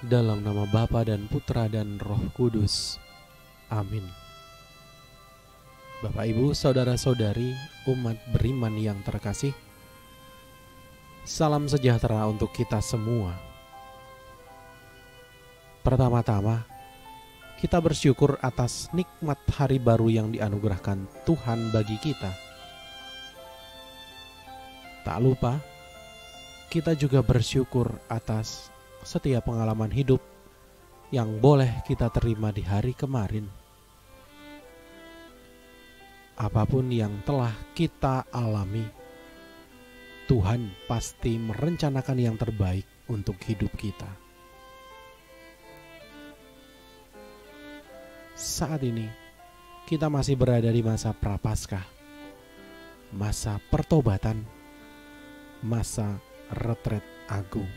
Dalam nama Bapa dan Putra dan Roh Kudus. Amin. Bapak, Ibu, saudara-saudari, umat beriman yang terkasih, salam sejahtera untuk kita semua. Pertama-tama, kita bersyukur atas nikmat hari baru yang dianugerahkan Tuhan bagi kita. Tak lupa, kita juga bersyukur atas setiap pengalaman hidup yang boleh kita terima di hari kemarin. Apapun yang telah kita alami, Tuhan pasti merencanakan yang terbaik untuk hidup kita. Saat ini, kita masih berada di masa Prapaskah, masa pertobatan, masa retret agung.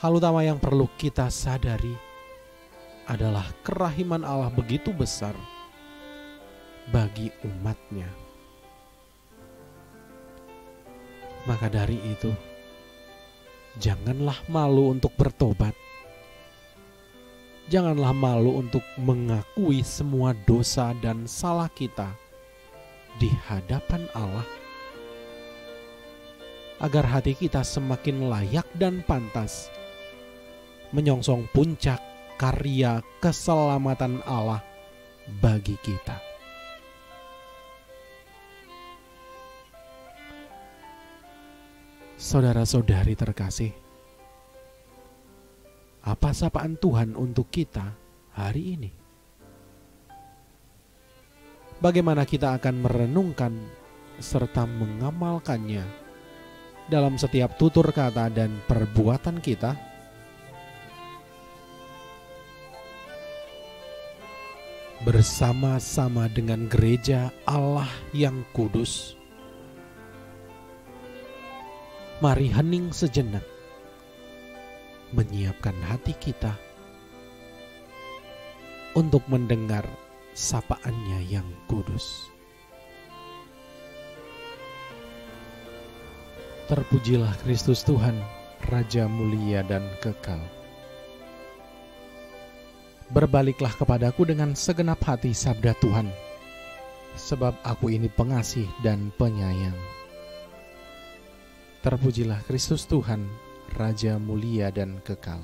Hal utama yang perlu kita sadari adalah kerahiman Allah begitu besar bagi umatnya. Maka dari itu, janganlah malu untuk bertobat. Janganlah malu untuk mengakui semua dosa dan salah kita di hadapan Allah, agar hati kita semakin layak dan pantas menyongsong puncak karya keselamatan Allah bagi kita. Saudara-saudari terkasih, apa sapaan Tuhan untuk kita hari ini? Bagaimana kita akan merenungkan serta mengamalkannya dalam setiap tutur kata dan perbuatan kita? Bersama-sama dengan gereja Allah yang kudus, mari hening sejenak, menyiapkan hati kita untuk mendengar sapaannya yang kudus. Terpujilah Kristus Tuhan, Raja mulia dan kekal. Berbaliklah kepadaku dengan segenap hati, sabda Tuhan, sebab aku ini pengasih dan penyayang. Terpujilah Kristus Tuhan, Raja mulia dan kekal.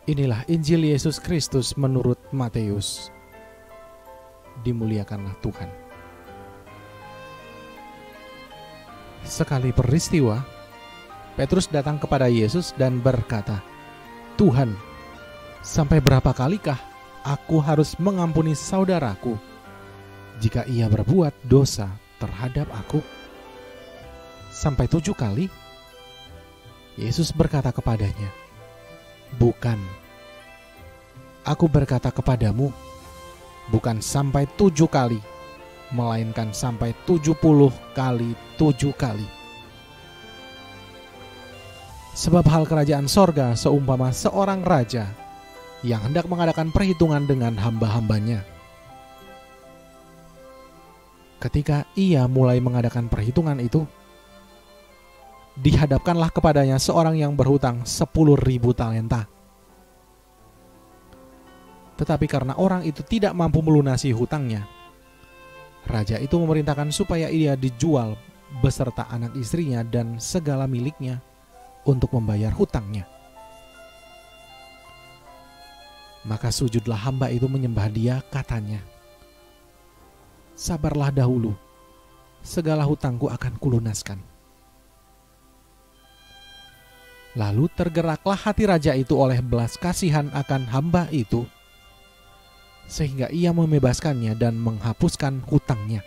Inilah Injil Yesus Kristus menurut Matius. Dimuliakanlah Tuhan. Sekali peristiwa, Petrus datang kepada Yesus dan berkata, "Tuhan, sampai berapa kalikah aku harus mengampuni saudaraku jika ia berbuat dosa terhadap aku? Sampai 7 kali?" Yesus berkata kepadanya, "Bukan. Aku berkata kepadamu, bukan sampai 7 kali, melainkan sampai 70 kali 7 kali. Sebab hal kerajaan sorga seumpama seorang raja yang hendak mengadakan perhitungan dengan hamba-hambanya. Ketika ia mulai mengadakan perhitungan itu, dihadapkanlah kepadanya seorang yang berhutang 10.000 talenta. Tetapi karena orang itu tidak mampu melunasi hutangnya, raja itu memerintahkan supaya ia dijual beserta anak istrinya dan segala miliknya untuk membayar hutangnya. Maka sujudlah hamba itu menyembah dia, katanya, 'Sabarlah dahulu, segala hutangku akan kulunaskan.' Lalu tergeraklah hati raja itu oleh belas kasihan akan hamba itu, sehingga ia membebaskannya dan menghapuskan hutangnya.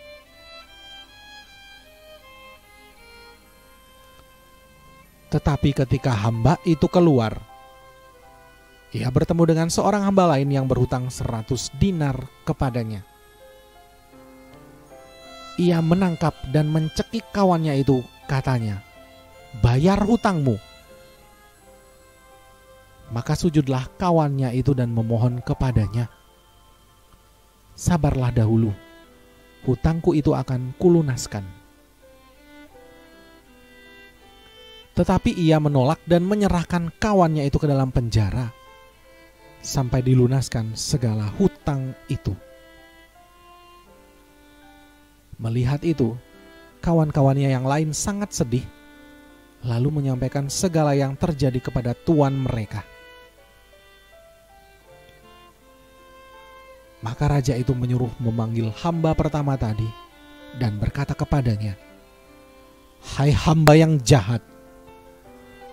Tetapi ketika hamba itu keluar, ia bertemu dengan seorang hamba lain yang berhutang 100 dinar kepadanya. Ia menangkap dan mencekik kawannya itu, katanya, 'Bayar hutangmu.' Maka sujudlah kawannya itu dan memohon kepadanya, 'Sabarlah dahulu, hutangku itu akan kulunaskan.' Tetapi ia menolak dan menyerahkan kawannya itu ke dalam penjara sampai dilunaskan segala hutang itu. Melihat itu, kawan-kawannya yang lain sangat sedih, lalu menyampaikan segala yang terjadi kepada tuan mereka. Maka raja itu menyuruh memanggil hamba pertama tadi dan berkata kepadanya, "Hai hamba yang jahat,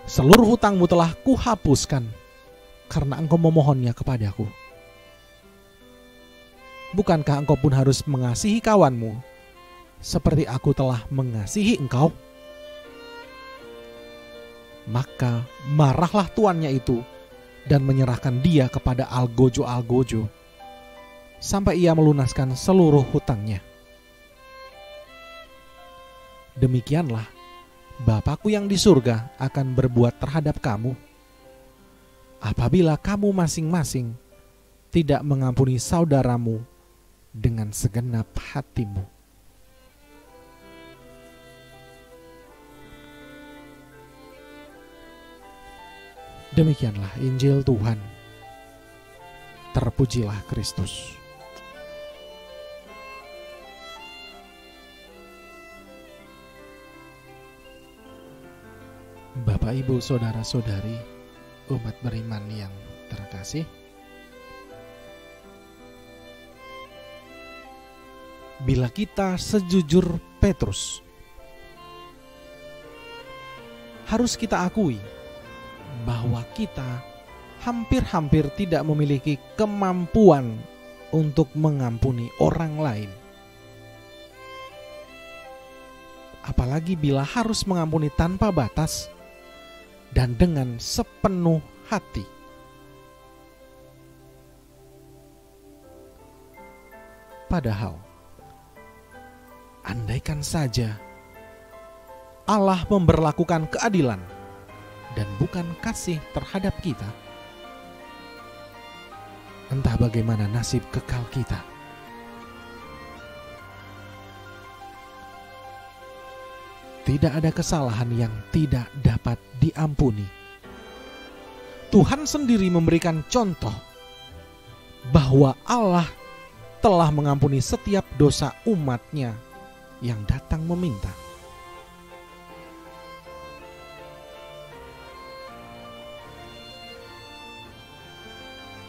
seluruh hutangmu telah kuhapuskan karena engkau memohonnya kepadaku. Bukankah engkau pun harus mengasihi kawanmu seperti aku telah mengasihi engkau?" Maka marahlah tuannya itu dan menyerahkan dia kepada algojo-algojo sampai ia melunaskan seluruh hutangnya. Demikianlah Bapakku yang di surga akan berbuat terhadap kamu apabila kamu masing-masing tidak mengampuni saudaramu dengan segenap hatimu. Demikianlah Injil Tuhan. Terpujilah Kristus. Bapak, Ibu, Saudara-saudari, umat beriman yang terkasih, bila kita sejujur Petrus, harus kita akui bahwa kita hampir-hampir tidak memiliki kemampuan untuk mengampuni orang lain. Apalagi bila harus mengampuni tanpa batas dan dengan sepenuh hati. Padahal, andaikan saja Allah memberlakukan keadilan dan bukan kasih terhadap kita, entah bagaimana nasib kekal kita. Tidak ada kesalahan yang tidak dapat diampuni. Tuhan sendiri memberikan contoh bahwa Allah telah mengampuni setiap dosa umat-Nya yang datang meminta.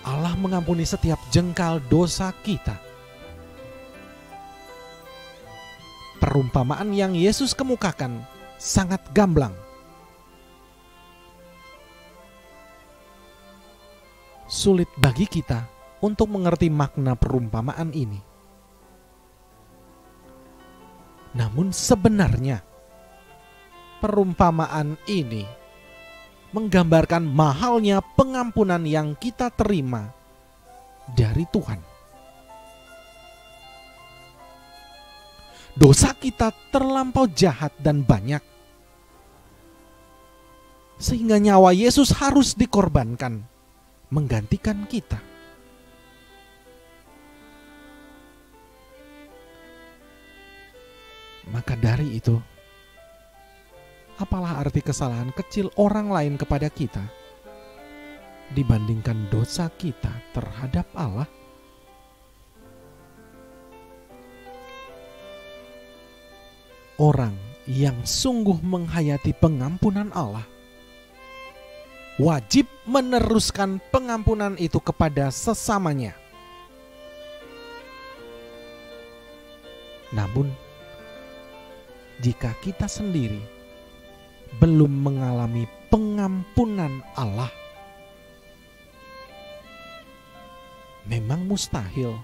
Allah mengampuni setiap jengkal dosa kita. Perumpamaan yang Yesus kemukakan sangat gamblang. Sulit bagi kita untuk mengerti makna perumpamaan ini. Namun sebenarnya perumpamaan ini menggambarkan mahalnya pengampunan yang kita terima dari Tuhan. Dosa kita terlampau jahat dan banyak, sehingga nyawa Yesus harus dikorbankan menggantikan kita. Maka dari itu, apalah arti kesalahan kecil orang lain kepada kita dibandingkan dosa kita terhadap Allah? Orang yang sungguh menghayati pengampunan Allah wajib meneruskan pengampunan itu kepada sesamanya. Namun, jika kita sendiri belum mengalami pengampunan Allah, memang mustahil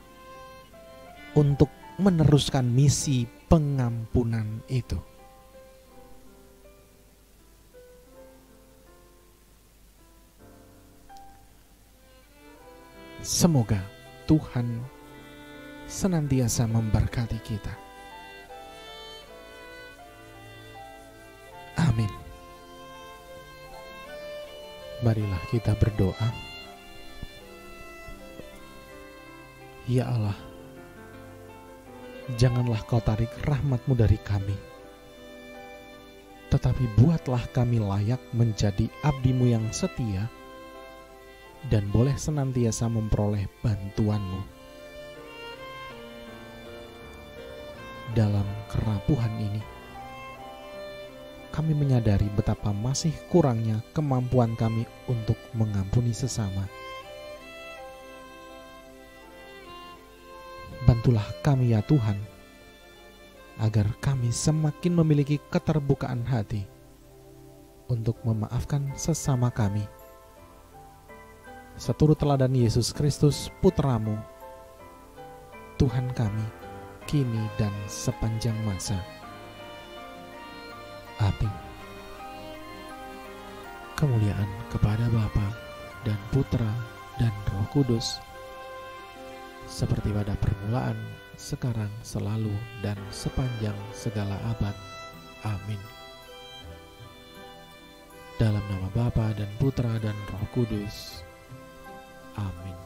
untuk meneruskan misi pengampunan itu. Semoga Tuhan senantiasa memberkati kita. Amin. Marilah kita berdoa. Ya Allah, janganlah Kau tarik rahmat-Mu dari kami, tetapi buatlah kami layak menjadi abdi-Mu yang setia dan boleh senantiasa memperoleh bantuan-Mu. Dalam kerapuhan ini, kami menyadari betapa masih kurangnya kemampuan kami untuk mengampuni sesama. Bantulah kami ya Tuhan, agar kami semakin memiliki keterbukaan hati untuk memaafkan sesama kami. Seturut teladan Yesus Kristus, Putra-Mu, Tuhan kami, kini dan sepanjang masa. Amin. Kemuliaan kepada Bapa dan Putra dan Roh Kudus, seperti pada permulaan, sekarang, selalu, dan sepanjang segala abad. Amin. Dalam nama Bapa dan Putra dan Roh Kudus. Amin.